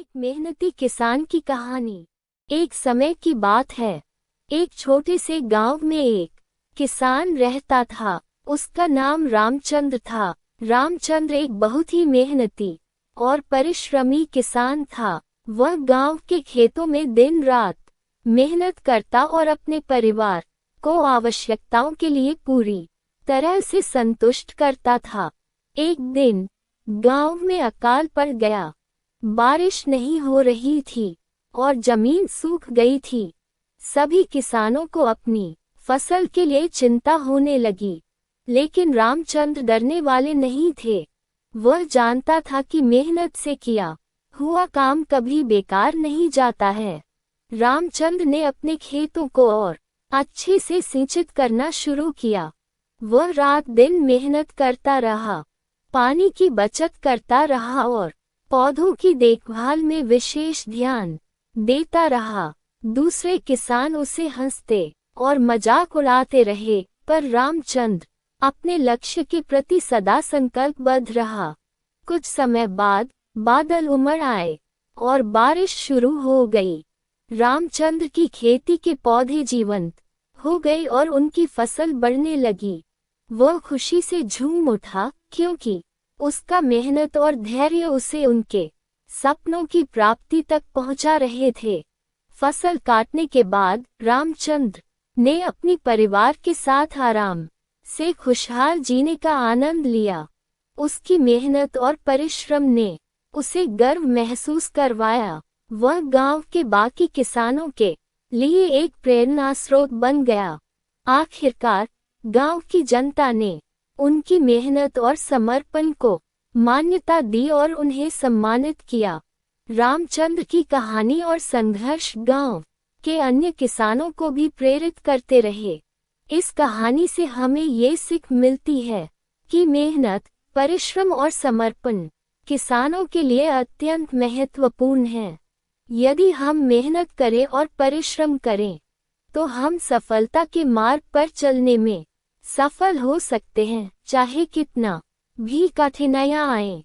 एक मेहनती किसान की कहानी। एक समय की बात है। एक छोटे से गांव में एक किसान रहता था। उसका नाम रामचंद्र था। रामचंद्र एक बहुत ही मेहनती और परिश्रमी किसान था। वह गांव के खेतों में दिन रात मेहनत करता और अपने परिवार को आवश्यकताओं के लिए पूरी तरह से संतुष्ट करता था। एक दिन गांव में अकाल पड़ गया। बारिश नहीं हो रही थी और जमीन सूख गई थी। सभी किसानों को अपनी फसल के लिए चिंता होने लगी, लेकिन रामचंद्र डरने वाले नहीं थे। वह जानता था कि मेहनत से किया हुआ काम कभी बेकार नहीं जाता है। रामचंद्र ने अपने खेतों को और अच्छे से सिंचित करना शुरू किया। वह रात दिन मेहनत करता रहा, पानी की बचत करता रहा और पौधों की देखभाल में विशेष ध्यान देता रहा। दूसरे किसान उसे हंसते और मजाक उड़ाते रहे, पर रामचंद्र अपने लक्ष्य के प्रति सदा संकल्पबद्ध रहा। कुछ समय बाद बादल उमड़ आए और बारिश शुरू हो गई। रामचंद्र की खेती के पौधे जीवंत हो गए और उनकी फसल बढ़ने लगी। वह खुशी से झूम उठा, क्योंकि उसका मेहनत और धैर्य उसे उनके सपनों की प्राप्ति तक पहुंचा रहे थे। फसल काटने के बाद रामचंद्र ने अपनी परिवार के साथ आराम से खुशहाल जीने का आनंद लिया। उसकी मेहनत और परिश्रम ने उसे गर्व महसूस करवाया। वह गांव के बाकी किसानों के लिए एक प्रेरणा स्रोत बन गया। आखिरकार गांव की जनता ने उनकी मेहनत और समर्पण को मान्यता दी और उन्हें सम्मानित किया। रामचंद्र की कहानी और संघर्ष गांव के अन्य किसानों को भी प्रेरित करते रहे। इस कहानी से हमें ये सीख मिलती है कि मेहनत, परिश्रम और समर्पण किसानों के लिए अत्यंत महत्वपूर्ण है। यदि हम मेहनत करें और परिश्रम करें, तो हम सफलता के मार्ग पर चलने में सफल हो सकते हैं, चाहे कितना भी कठिनाइयां आएं।